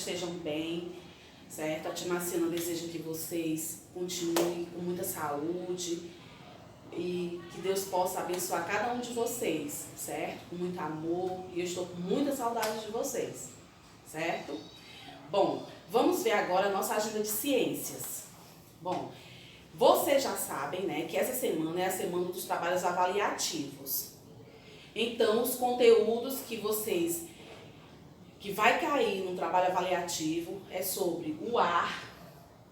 estejam bem, certo? A tia Marciana deseja que vocês continuem com muita saúde e que Deus possa abençoar cada um de vocês, certo? Com muito amor, e eu estou com muita saudade de vocês, certo? Bom, vamos ver agora a nossa agenda de ciências. Bom, vocês já sabem, né, que essa semana é a semana dos trabalhos avaliativos. Então, os conteúdos que vai cair no trabalho avaliativo é sobre o ar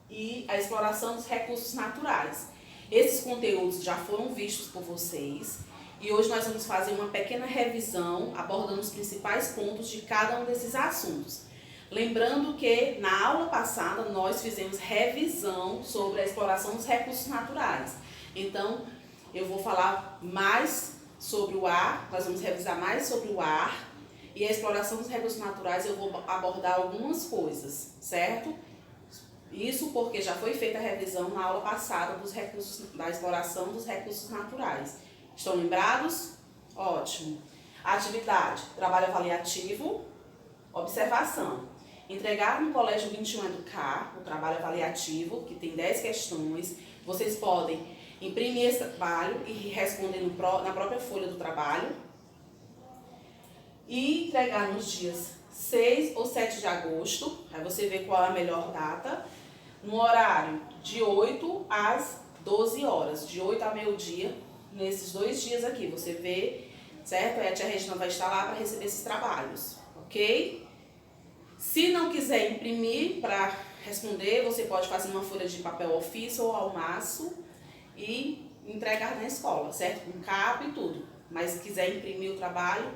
e a exploração dos recursos naturais. Esses conteúdos já foram vistos por vocês e hoje nós vamos fazer uma pequena revisão abordando os principais pontos de cada um desses assuntos. Lembrando que na aula passada nós fizemos revisão sobre a exploração dos recursos naturais. Então, eu vou falar mais sobre o ar, nós vamos revisar mais sobre o ar e a exploração dos recursos naturais. Eu vou abordar algumas coisas, certo? Isso porque já foi feita a revisão na aula passada da exploração dos recursos naturais. Estão lembrados? Ótimo. Atividade, trabalho avaliativo, observação. Entregar no Colégio 21 Educar, o trabalho avaliativo, que tem 10 questões. Vocês podem imprimir esse trabalho e responder na própria folha do trabalho. E entregar nos dias 6 ou 7 de agosto, aí você vê qual é a melhor data, no horário de 8 às 12 horas, de 8 a meio-dia, nesses 2 dias aqui, você vê, certo? Aí a tia Regina vai estar lá para receber esses trabalhos, ok? Se não quiser imprimir para responder, você pode fazer uma folha de papel ofício ou almaço e entregar na escola, certo? Com capa e tudo. Mas se quiser imprimir o trabalho,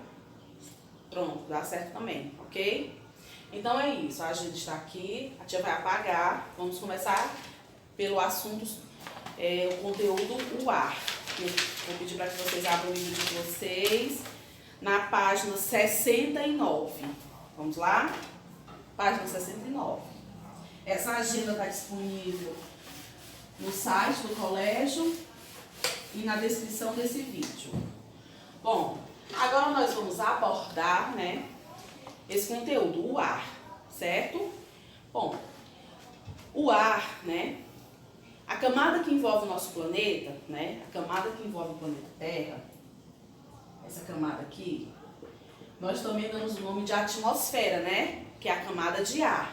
pronto, dá certo também, ok? Então é isso, a gente está aqui, a tia vai apagar. Vamos começar pelo assunto, o conteúdo, o ar. Eu vou pedir para que vocês abram o livro de vocês na página 69. Vamos lá? Página 69. Essa agenda está disponível no site do colégio e na descrição desse vídeo. Bom, agora nós vamos abordar, né, esse conteúdo, o ar, certo? Bom, o ar, né, a camada que envolve o nosso planeta, né, a camada que envolve o planeta Terra, essa camada aqui, nós também damos o nome de atmosfera, né, que é a camada de ar.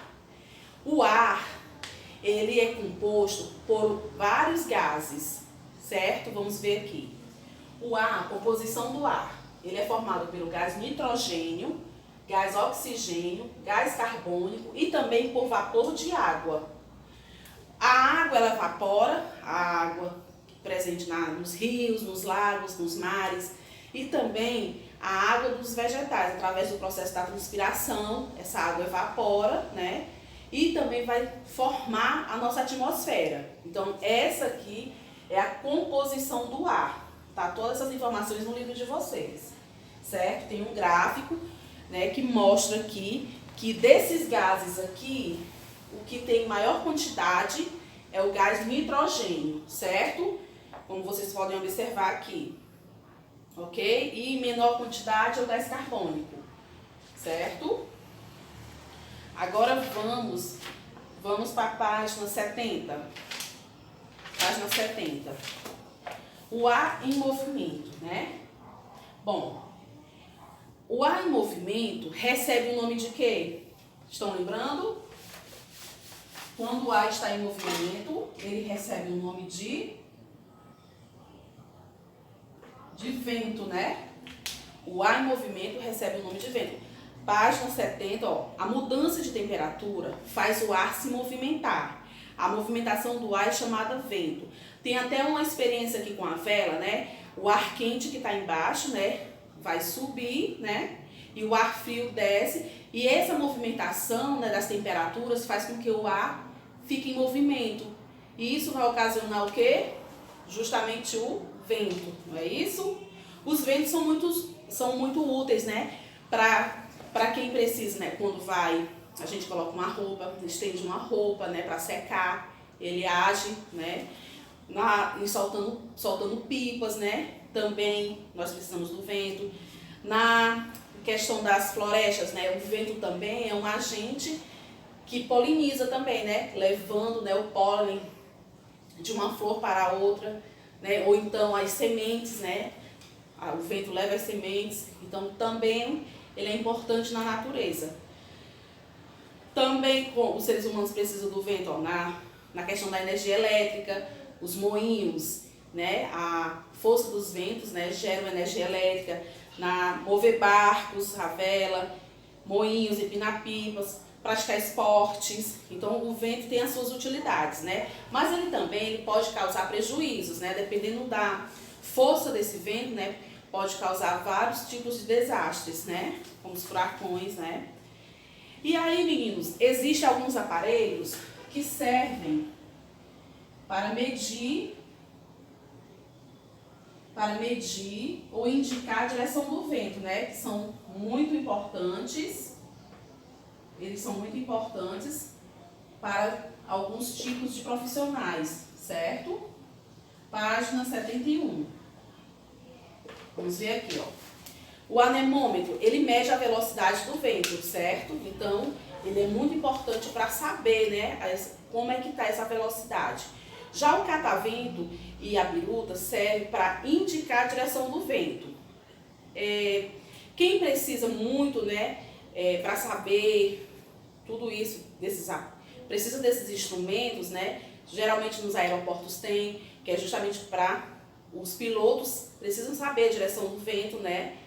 O ar, ele é composto por vários gases, certo? Vamos ver aqui. O ar, a composição do ar, ele é formado pelo gás nitrogênio, gás oxigênio, gás carbônico e também por vapor de água. A água, ela evapora, a água presente nos rios, nos lagos, nos mares, e também a água dos vegetais, através do processo da transpiração, essa água evapora, né? E também vai formar a nossa atmosfera. Então, essa aqui é a composição do ar. Tá? Todas essas informações no livro de vocês, certo? Tem um gráfico, né, que mostra aqui que desses gases aqui, o que tem maior quantidade é o gás nitrogênio, certo? Como vocês podem observar aqui, ok? E em menor quantidade é o gás carbônico, certo? Agora vamos para a página 70. Página 70. O ar em movimento, né? Bom, o ar em movimento recebe o nome de quê? Estão lembrando? Quando o ar está em movimento, ele recebe o nome de vento, né? O ar em movimento recebe o nome de vento. Página 70, ó. A mudança de temperatura faz o ar se movimentar. A movimentação do ar é chamada vento. Tem até uma experiência aqui com a vela, né? O ar quente que está embaixo, né, vai subir, né? E o ar frio desce. E essa movimentação, né, das temperaturas faz com que o ar fique em movimento. E isso vai ocasionar o quê? Justamente o vento, não é isso? Os ventos são muito úteis, né? Para quem precisa, né? Quando a gente coloca uma roupa, estende uma roupa, né, para secar, ele age, né? Soltando pipas, né? Também nós precisamos do vento. Na questão das florestas, né? O vento também é um agente que poliniza também, né? Levando, né, o pólen de uma flor para a outra, né? Ou então as sementes, né? O vento leva as sementes, então também ele é importante na natureza. Também os seres humanos precisam do vento, ó, na questão da energia elétrica, os moinhos, né? A força dos ventos, né, gera energia elétrica, mover barcos, a vela, moinhos, empinar pipas, praticar esportes. Então o vento tem as suas utilidades, né? Mas ele pode causar prejuízos, né? Dependendo da força desse vento, né? Pode causar vários tipos de desastres, né? Como os furacões, né? E aí, meninos, existem alguns aparelhos que servem para medir ou indicar a direção do vento, né? Que são muito importantes. Eles são muito importantes para alguns tipos de profissionais, certo? Página 71. Vamos ver aqui, ó. O anemômetro, ele mede a velocidade do vento, certo? Então, ele é muito importante para saber, né, como é que está essa velocidade. Já o catavento e a biruta servem para indicar a direção do vento. Quem precisa muito, né, para saber tudo isso, precisa desses instrumentos, né? Geralmente nos aeroportos tem, que é justamente para os pilotos precisam saber a direção do vento, né?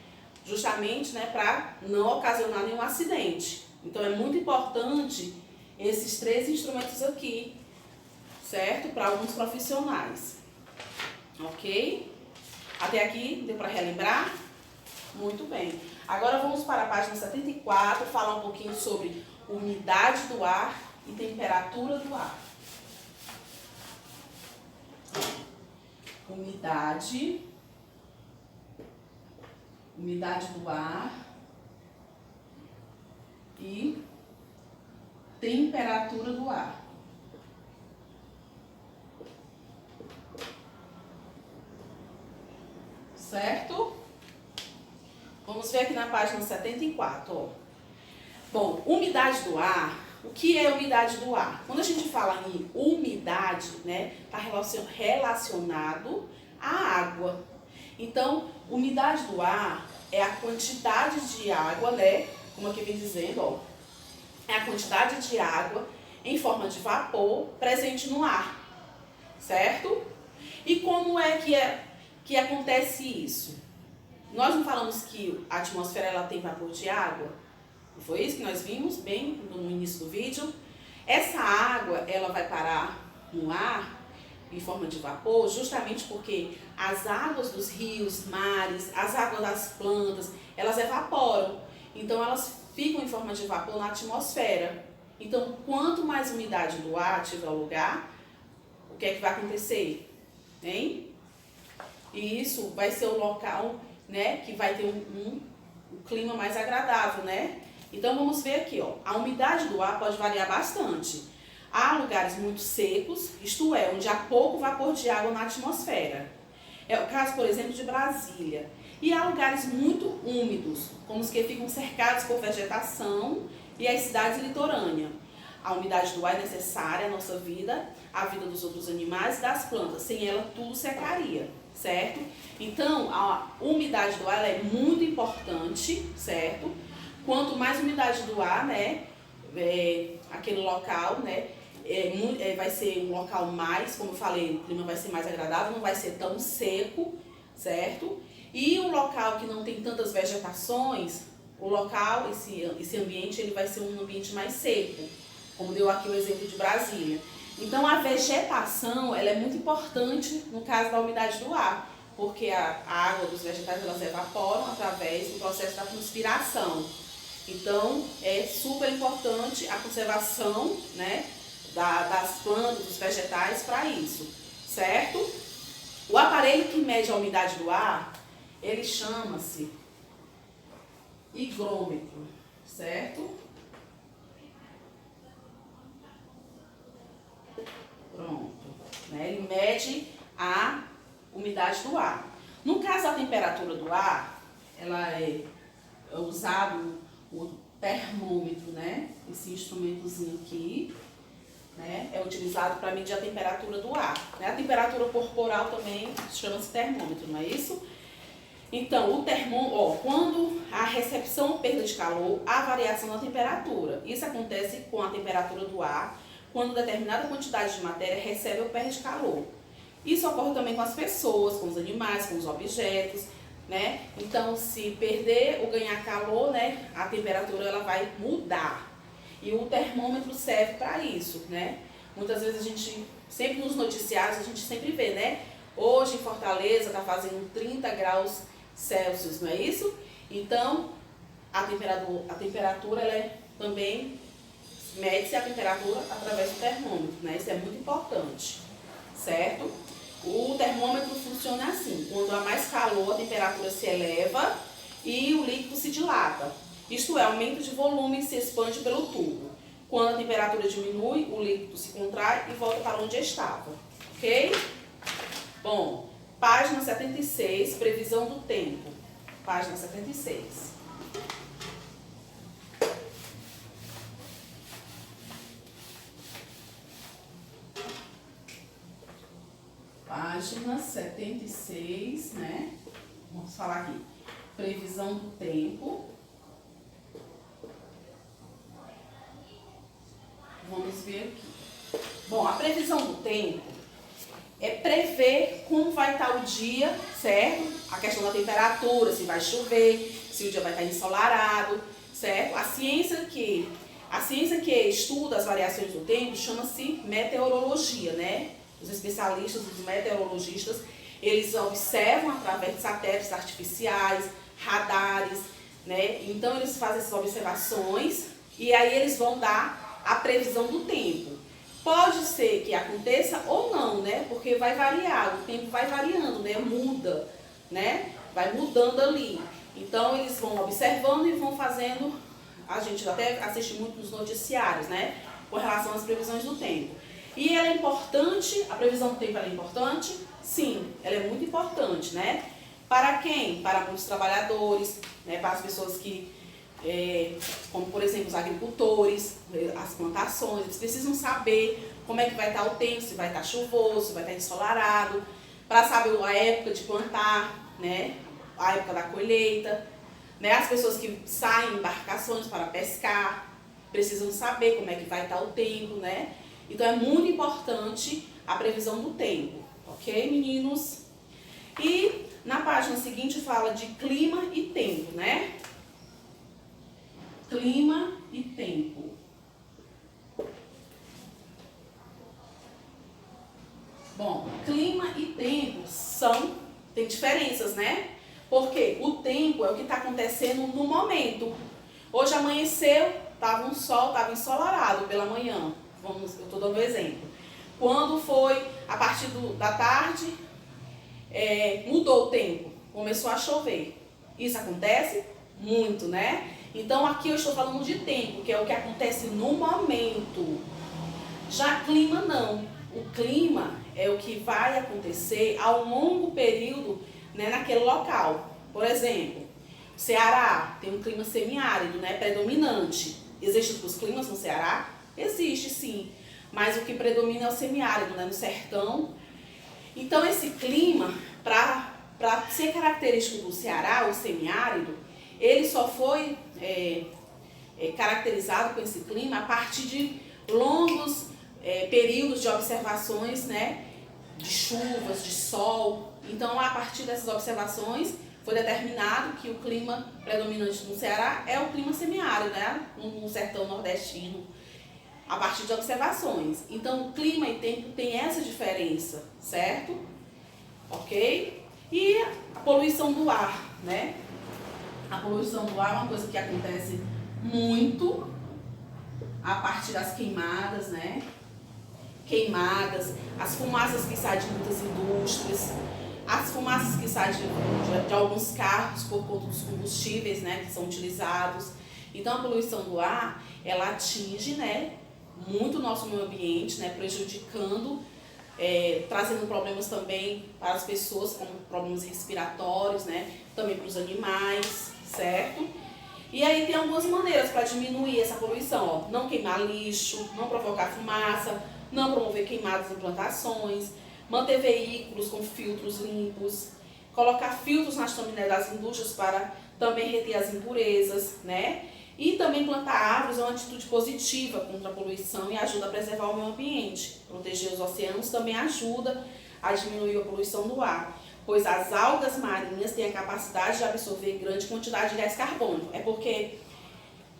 Justamente, né, para não ocasionar nenhum acidente. Então é muito importante esses 3 instrumentos aqui, certo? Para alguns profissionais. Ok? Até aqui deu para relembrar? Muito bem. Agora vamos para a página 74, falar um pouquinho sobre umidade do ar e temperatura do ar. Umidade do ar e temperatura do ar. Certo? Vamos ver aqui na página 74, ó. Bom, umidade do ar. O que é umidade do ar? Quando a gente fala em umidade, né, está relacionado à água. Então, umidade do ar é a quantidade de água, né, como aqui vem dizendo, ó, é a quantidade de água em forma de vapor presente no ar, certo? E como é que acontece isso? Nós não falamos que a atmosfera ela tem vapor de água? Não foi isso que nós vimos bem no início do vídeo? Essa água ela vai parar no ar em forma de vapor justamente porque as águas dos rios, mares, as águas das plantas, elas evaporam. Então elas ficam em forma de vapor na atmosfera. Então quanto mais umidade do ar tiver lugar, o que é que vai acontecer? Hein? E isso vai ser o local, né, que vai ter um clima mais agradável, né? Então vamos ver aqui, ó. A umidade do ar pode variar bastante. Há lugares muito secos, isto é, onde há pouco vapor de água na atmosfera. É o caso, por exemplo, de Brasília. E há lugares muito úmidos, como os que ficam cercados por vegetação e as cidades litorâneas. A umidade do ar é necessária à nossa vida, à vida dos outros animais e das plantas. Sem ela, tudo secaria, certo? Então, a umidade do ar é muito importante, certo? Quanto mais umidade do ar, né, aquele local, né, vai ser um local mais, como eu falei, o clima vai ser mais agradável, não vai ser tão seco, certo? E um local que não tem tantas vegetações, o local, esse ambiente, ele vai ser um ambiente mais seco, como deu aqui o exemplo de Brasília. Então a vegetação, ela é muito importante no caso da umidade do ar, porque a água dos vegetais, elas evaporam através do processo da transpiração. Então é super importante a conservação, né, das plantas, dos vegetais para isso, certo? O aparelho que mede a umidade do ar, ele chama-se higrômetro, certo? Pronto. Né? Ele mede a umidade do ar. No caso da temperatura do ar, ela é usado termômetro, né? Esse instrumentozinho aqui, né? É utilizado para medir a temperatura do ar, né? A temperatura corporal também chama-se termômetro, não é isso? Então, o termômetro, quando a recepção ou perda de calor, há variação na temperatura. Isso acontece com a temperatura do ar, quando determinada quantidade de matéria recebe ou perde calor. Isso ocorre também com as pessoas, com os animais, com os objetos, né? Então, se perder ou ganhar calor, né, a temperatura ela vai mudar. E o termômetro serve para isso, né? Muitas vezes a gente, sempre nos noticiários, a gente sempre vê, né? Hoje em Fortaleza está fazendo 30 graus Celsius, não é isso? Então, a temperatura ela também mede-se a temperatura através do termômetro, né? Isso é muito importante, certo? O termômetro funciona assim: quando há mais calor, a temperatura se eleva e o líquido se dilata. Isto é, aumento de volume e se expande pelo tubo. Quando a temperatura diminui, o líquido se contrai e volta para onde estava. Ok? Bom, página 76, previsão do tempo. Página 76. Página 76, né? Vamos falar aqui. Previsão do tempo. Vamos ver aqui. Bom, a previsão do tempo é prever como vai estar o dia, certo? A questão da temperatura, se vai chover, se o dia vai estar ensolarado, certo? A ciência que estuda as variações do tempo chama-se meteorologia, né? Os especialistas, os meteorologistas, eles observam através de satélites artificiais, radares, né? Então eles fazem essas observações e aí eles vão dar a previsão do tempo. Pode ser que aconteça ou não, né? Porque vai variar, o tempo vai variando, né? Muda, né? Vai mudando ali. Então eles vão observando e vão fazendo, a gente até assiste muito nos noticiários, né? Com relação às previsões do tempo. E ela é importante, a previsão do tempo ela é importante? Sim, ela é muito importante, né? Para quem? Para muitos trabalhadores, né? Para as pessoas que, como por exemplo os agricultores, as plantações, eles precisam saber como é que vai estar o tempo, se vai estar chuvoso, se vai estar ensolarado, para saber a época de plantar, né? A época da colheita, né? As pessoas que saem em embarcações para pescar, precisam saber como é que vai estar o tempo, né? Então é muito importante a previsão do tempo, ok, meninos? E na página seguinte fala de clima e tempo, né? Clima e tempo. Bom, clima e tempo tem diferenças, né? Porque o tempo é o que está acontecendo no momento. Hoje amanheceu, estava um sol, estava ensolarado pela manhã. Eu estou dando um exemplo. Quando foi a partir da tarde, mudou o tempo, começou a chover. Isso acontece muito, né? Então aqui eu estou falando de tempo, que é o que acontece no momento. Já clima não. O clima é o que vai acontecer ao longo período, né, naquele local. Por exemplo, o Ceará tem um clima semiárido, né, predominante. Existem outros climas no Ceará? Existe sim, mas o que predomina é o semiárido, né, no sertão. Então esse clima, para ser característico do Ceará, o semiárido, ele só foi caracterizado com esse clima a partir de longos períodos de observações, né, de chuvas, de sol. Então a partir dessas observações foi determinado que o clima predominante no Ceará é o clima semiárido, né, no sertão nordestino, a partir de observações. Então, clima e tempo tem essa diferença, certo? Ok? E a poluição do ar, né? A poluição do ar é uma coisa que acontece muito a partir das queimadas, né? Queimadas, as fumaças que saem de muitas indústrias, as fumaças que saem de alguns carros por conta dos combustíveis, né, que são utilizados. Então, a poluição do ar, ela atinge, né, muito o nosso meio ambiente, né, prejudicando, trazendo problemas também para as pessoas, como problemas respiratórios, né, também para os animais, certo? E aí tem algumas maneiras para diminuir essa poluição, ó. Não queimar lixo, não provocar fumaça, não promover queimadas em plantações, manter veículos com filtros limpos, colocar filtros nas chaminés das indústrias para também reter as impurezas, né? E também plantar árvores é uma atitude positiva contra a poluição e ajuda a preservar o meio ambiente. Proteger os oceanos também ajuda a diminuir a poluição do ar, pois as algas marinhas têm a capacidade de absorver grande quantidade de gás carbônico. É porque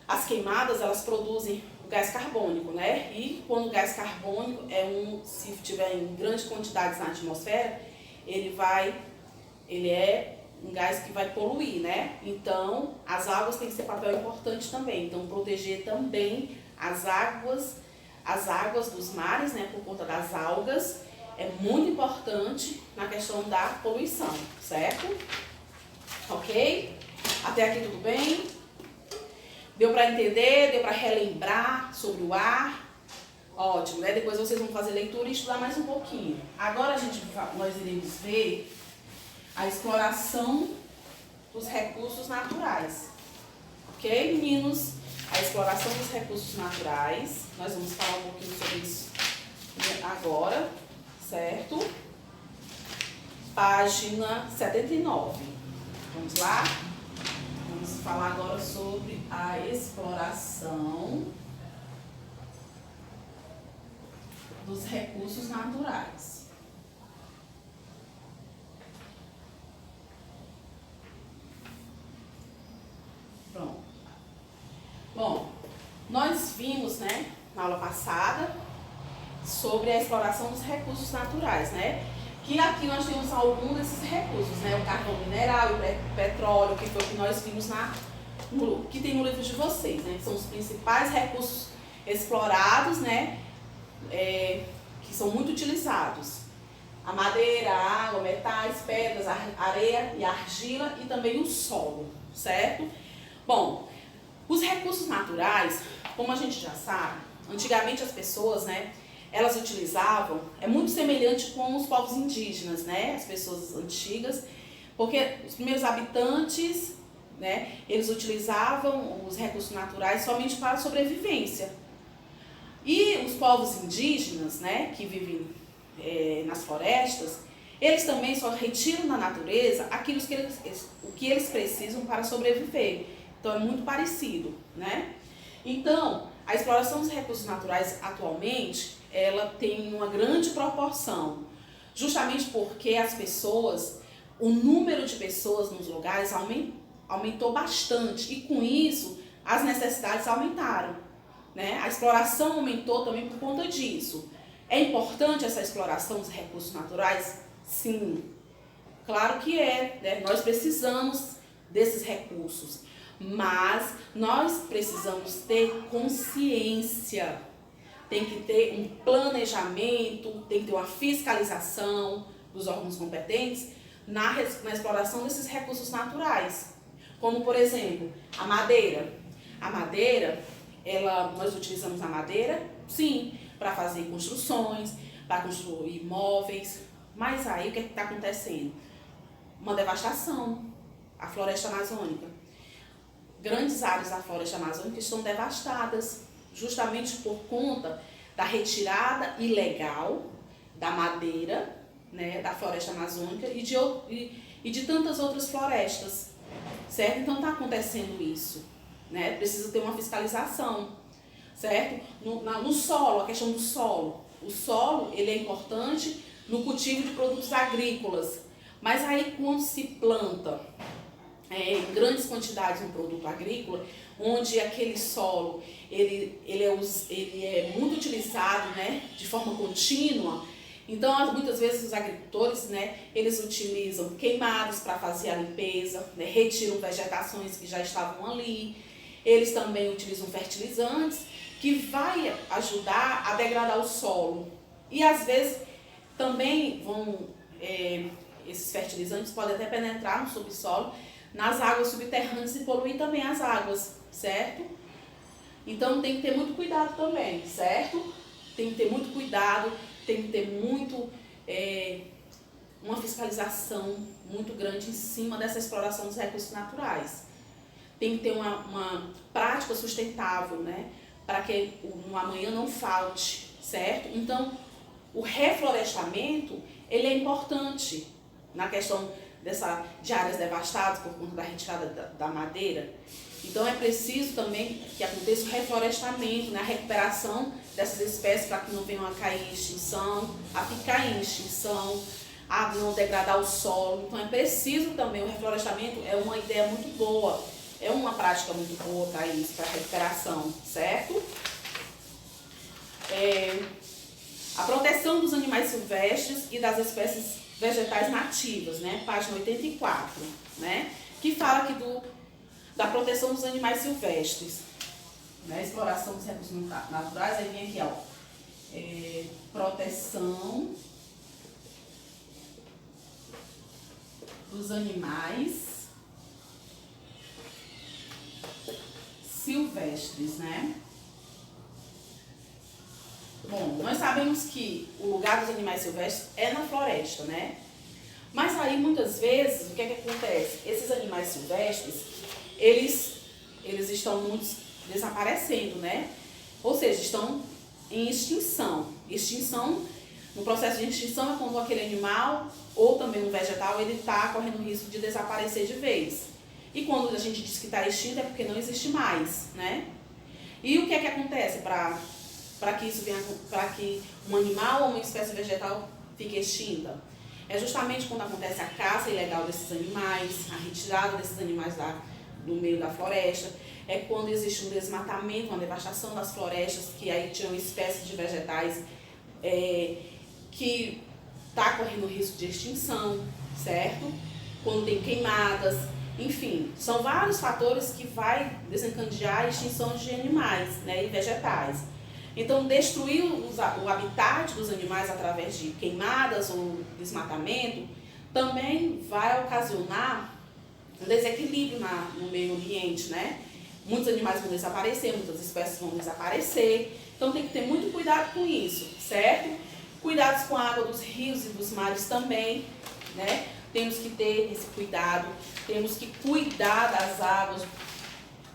as queimadas, elas produzem o gás carbônico, né? E quando o gás carbônico se tiver em grandes quantidades na atmosfera, ele é um gás que vai poluir, né? Então, as águas têm que ser papel importante também. Então, proteger também as águas dos mares, né? Por conta das algas, é muito importante na questão da poluição, certo? Ok? Até aqui tudo bem? Deu para entender? Deu para relembrar sobre o ar? Ótimo, né? Depois vocês vão fazer leitura e estudar mais um pouquinho. Agora nós iremos ver a exploração dos recursos naturais. Ok, meninos? A exploração dos recursos naturais. Nós vamos falar um pouquinho sobre isso agora, certo? Página 79. Vamos lá? Vamos falar agora sobre a exploração dos recursos naturais. Pronto. Bom, nós vimos, né, na aula passada, sobre a exploração dos recursos naturais, né? Que aqui nós temos alguns desses recursos, né? O carvão mineral e o petróleo, que foi o que nós vimos que tem no livro de vocês, né? Que são os principais recursos explorados, né? Que são muito utilizados. A madeira, a água, metais, pedras, areia e argila e também o solo, certo? Bom, os recursos naturais, como a gente já sabe, antigamente as pessoas, né, elas utilizavam, é muito semelhante com os povos indígenas, né, as pessoas antigas, porque os primeiros habitantes, né, eles utilizavam os recursos naturais somente para a sobrevivência. E os povos indígenas, né, que vivem nas florestas, eles também só retiram da natureza aquilo que eles precisam para sobreviver. Então é muito parecido, né? Então, a exploração dos recursos naturais atualmente, ela tem uma grande proporção, justamente porque o número de pessoas nos lugares aumentou bastante e com isso as necessidades aumentaram, né? A exploração aumentou também por conta disso. É importante essa exploração dos recursos naturais? Sim, claro que é, né? Nós precisamos desses recursos, mas nós precisamos ter consciência, tem que ter um planejamento, tem que ter uma fiscalização dos órgãos competentes na exploração desses recursos naturais, como por exemplo, a madeira. A madeira, nós utilizamos a madeira, sim, para fazer construções, para construir móveis, mas aí o que está acontecendo? Uma devastação, a floresta amazônica. Grandes áreas da floresta amazônica estão devastadas, justamente por conta da retirada ilegal da madeira, né, da floresta amazônica e de tantas outras florestas, certo? Então está acontecendo isso, né? Precisa ter uma fiscalização, certo? No solo, a questão do solo. O solo, ele é importante no cultivo de produtos agrícolas, mas aí quando se planta em grandes quantidades um produto agrícola, onde aquele solo ele é muito utilizado, né, de forma contínua, então muitas vezes os agricultores, né, eles utilizam queimadas para fazer a limpeza, né, retiram vegetações que já estavam ali, eles também utilizam fertilizantes que vai ajudar a degradar o solo e às vezes também esses fertilizantes podem até penetrar no subsolo, nas águas subterrâneas e poluir também as águas, certo? Então tem que ter muito cuidado também, certo? Tem que ter muito cuidado, tem que ter uma fiscalização muito grande em cima dessa exploração dos recursos naturais. tem que ter uma prática sustentável, né? Para que o amanhã não falte, certo? Então, o reflorestamento, ele é importante na questão de áreas devastadas por conta da retirada da madeira. Então, é preciso também que aconteça o reflorestamento, né? A recuperação dessas espécies para que não venham a cair em extinção, a ficar em extinção, a não degradar o solo. Então, é preciso também, o reflorestamento é uma ideia muito boa, é uma prática muito boa para isso, para a recuperação, certo? A proteção dos animais silvestres e das espécies vegetais nativas, né? Página 84, né? Que fala aqui da proteção dos animais silvestres, né? Exploração dos recursos naturais, aí vem aqui, ó, proteção dos animais silvestres, né? Bom, nós sabemos que o lugar dos animais silvestres é na floresta, né? Mas aí, muitas vezes, o que é que acontece? Esses animais silvestres, eles estão muito desaparecendo, né? Ou seja, estão em extinção. Extinção, no processo de extinção, é quando aquele animal, ou também um vegetal, ele está correndo risco de desaparecer de vez. E quando a gente diz que está extinto, é porque não existe mais, né? E o que é que acontece para que isso venha, para que um animal ou uma espécie vegetal fique extinta? É justamente quando acontece a caça ilegal desses animais, a retirada desses animais do meio da floresta, é quando existe um desmatamento, uma devastação das florestas, que aí tinham espécies de vegetais que está correndo risco de extinção, certo? Quando tem queimadas, enfim, são vários fatores que vai desencadear a extinção de animais, né, e vegetais. Então, destruir o habitat dos animais através de queimadas ou desmatamento também vai ocasionar um desequilíbrio no meio ambiente, né? Muitos animais vão desaparecer, muitas espécies vão desaparecer. Então, tem que ter muito cuidado com isso, certo? Cuidados com a água dos rios e dos mares também, né? Temos que ter esse cuidado, temos que cuidar das águas,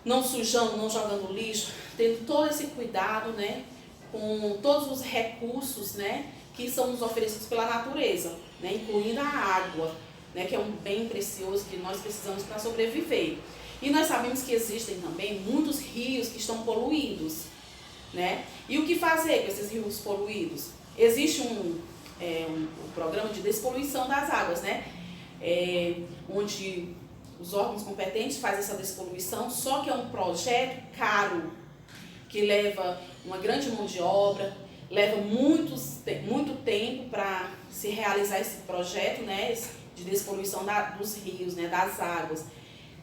não sujando, não jogando lixo, tendo todo esse cuidado, né, com todos os recursos, né, que são nos oferecidos pela natureza, né, incluindo a água, né, que é um bem precioso que nós precisamos para sobreviver. E nós sabemos que existem também muitos rios que estão poluídos, né? E o que fazer com esses rios poluídos? Existe um programa de despoluição das águas, né? Onde os órgãos competentes fazem essa despoluição, só que é um projeto caro, que leva uma grande mão de obra, leva muito tempo para se realizar esse projeto, né, de despoluição dos rios, né, das águas.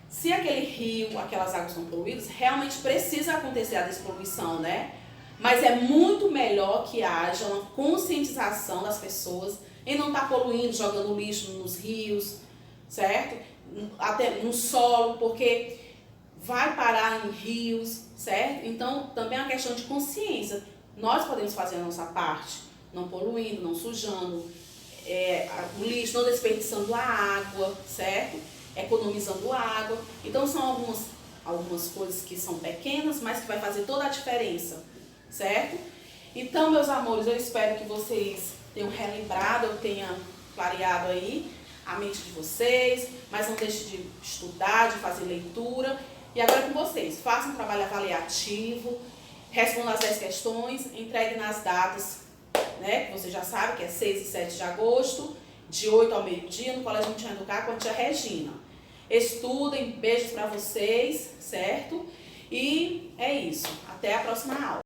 Se aquele rio, aquelas águas estão poluídas, realmente precisa acontecer a despoluição, né? Mas é muito melhor que haja uma conscientização das pessoas em não estar poluindo, jogando lixo nos rios, certo? Até no solo, porque vai parar em rios, certo? Então, também é uma questão de consciência. Nós podemos fazer a nossa parte, não poluindo, não sujando o lixo, não desperdiçando a água, certo? Economizando água. Então, são algumas coisas que são pequenas, mas que vai fazer toda a diferença, certo? Então, meus amores, eu espero que vocês tenham relembrado, eu tenha clareado aí a mente de vocês, mas não deixe de estudar, de fazer leitura. E agora com vocês, façam um trabalho avaliativo, respondam as 10 questões, entreguem nas datas, né, que você já sabe, que é 6 e 7 de agosto, de 8 ao meio-dia, no Colégio Monte Educar com a tia Regina. Estudem, beijos para vocês, certo? E é isso, até a próxima aula.